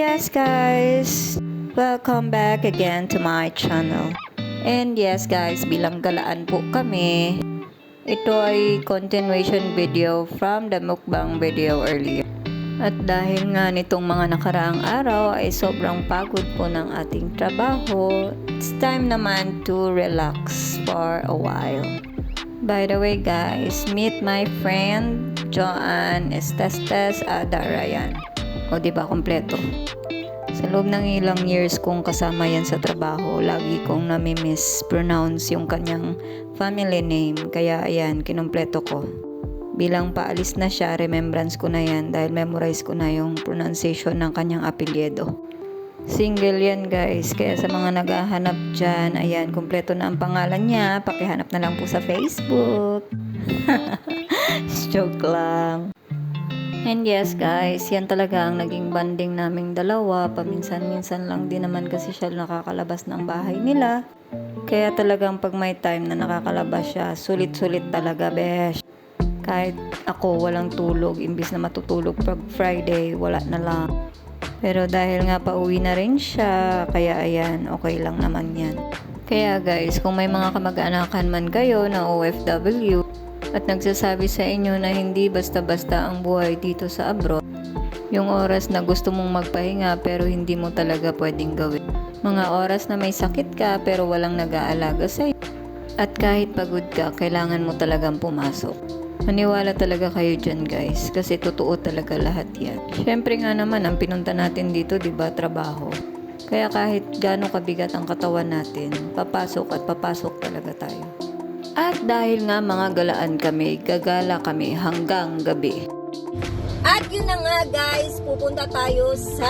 Yes guys, welcome back again to my channel. And yes guys, bilang galaan po kami, ito ay continuation video from the mukbang video earlier. At dahil nga nitong mga nakaraang araw ay sobrang pagod po ng ating trabaho, it's time naman to relax for a while. By the way guys, meet my friend Joanne Estestes Adarayan. O diba, kompleto. Sa loob ng ilang years kong kasama yan sa trabaho, lagi kong nami-mispronounce yung kanyang family name. Kaya ayan, kinumpleto ko. Bilang paalis na siya, remembrance ko na yan dahil memorize ko na yung pronunciation ng kanyang apelyido. Single yan guys, kaya sa mga naghahanap dyan, ayan, kumpleto na ang pangalan niya. Pakihanap na lang po sa Facebook. Joke lang. And yes guys, yan talaga ang naging banding naming dalawa. Paminsan-minsan lang din naman kasi siya nakakalabas ng bahay nila. Kaya talagang pag may time na nakakalabas siya, sulit-sulit talaga besh. Kahit ako walang tulog, imbis na matutulog pag Friday, wala na lang. Pero dahil nga pauwi na rin siya, kaya ayan, okay lang naman yan. Kaya guys, kung may mga kamag-anakan man kayo na OFW, at nagsasabi sa inyo na hindi basta-basta ang buhay dito sa abroad, yung oras na gusto mong magpahinga pero hindi mo talaga pwedeng gawin. Mga oras na may sakit ka pero walang nag-aalaga sa'yo. At kahit pagod ka, kailangan mo talagang pumasok. Maniwala talaga kayo dyan guys, kasi totoo talaga lahat yan. Syempre nga naman, ang pinunta natin dito, diba, trabaho. Kaya kahit gaano kabigat ang katawan natin, papasok at papasok talaga tayo. At dahil nga mga galaan kami, gagala kami hanggang gabi. At yun na nga guys, pupunta tayo sa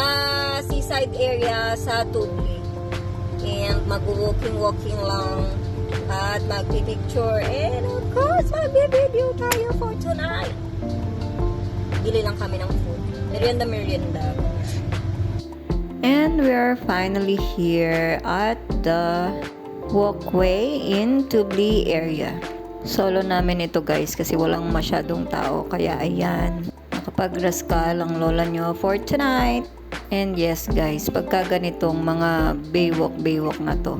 seaside area sa Tubli. And mag-walking lang at magpipicture. And of course, mag-video tayo for tonight. Bili lang kami ng food. Merienda. And we are finally here at the walkway in Tubli area. Solo namin ito guys kasi walang masyadong tao. Kaya ayan, nakapag-raskal ang lola nyo for tonight. And yes guys, pagka ganitong mga baywalk na to,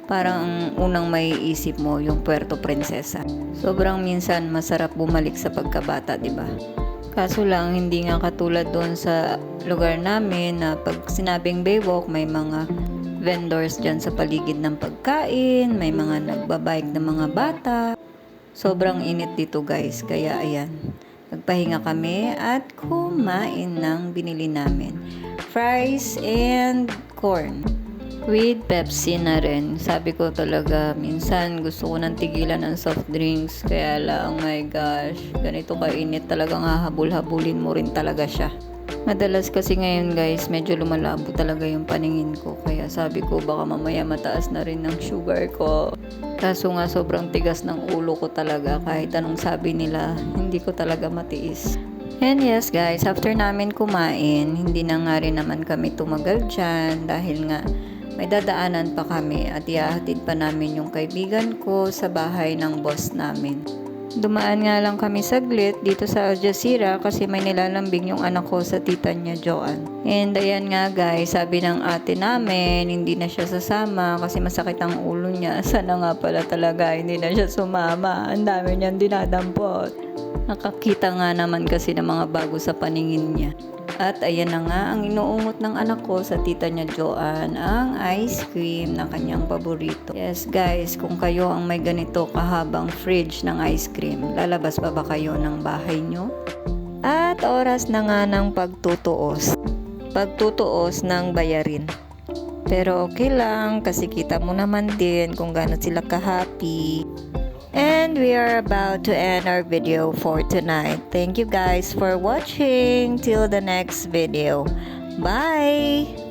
parang unang may isip mo yung Puerto Princesa. Sobrang minsan masarap bumalik sa pagkabata, diba? Kaso lang, hindi nga katulad doon sa lugar namin na pag sinabing baywalk, may mga vendors dyan sa paligid ng pagkain, may mga nagbabike ng mga bata. Sobrang init dito guys, kaya ayan, nagpahinga kami at kumain ng binili namin. Fries and corn with Pepsi na rin. Sabi ko talaga, minsan gusto ko nang tigilan ng soft drinks, kaya lang, oh my gosh, ganito kainit, talagang hahabol-habulin mo rin talaga siya. Madalas kasi ngayon guys, medyo lumalabo talaga yung paningin ko. Kaya sabi ko baka mamaya mataas na rin ng sugar ko. Kaso nga sobrang tigas ng ulo ko talaga. Kahit anong sabi nila, hindi ko talaga matiis. And yes guys, after namin kumain, hindi na nga rin naman kami tumagal dyan. Dahil nga may dadaanan pa kami at ihahatid pa namin yung kaibigan ko sa bahay ng boss namin. Dumaan nga lang kami saglit dito sa Al Jazeera kasi may nilalambing yung anak ko sa tita niya Joanne. And ayan nga guys, sabi ng ate namin, hindi na siya sasama kasi masakit ang ulo niya. Sana nga pala talaga hindi na siya sumama. Ang dami niyang dinadampot. Nakakita nga naman kasi ng mga bago sa paningin niya. At ayan na nga, ang inuungot ng anak ko sa tita niya Joanne, ang ice cream na kanyang paborito. Yes guys, kung kayo ang may ganito kahabang fridge ng ice cream, lalabas pa ba kayo ng bahay nyo? At oras na nga ng pagtutuos ng bayarin. Pero okay lang kasi kita mo naman din kung gaano sila ka-happy. And we are about to end our video for tonight. Thank you guys for watching. Till the next video. Bye!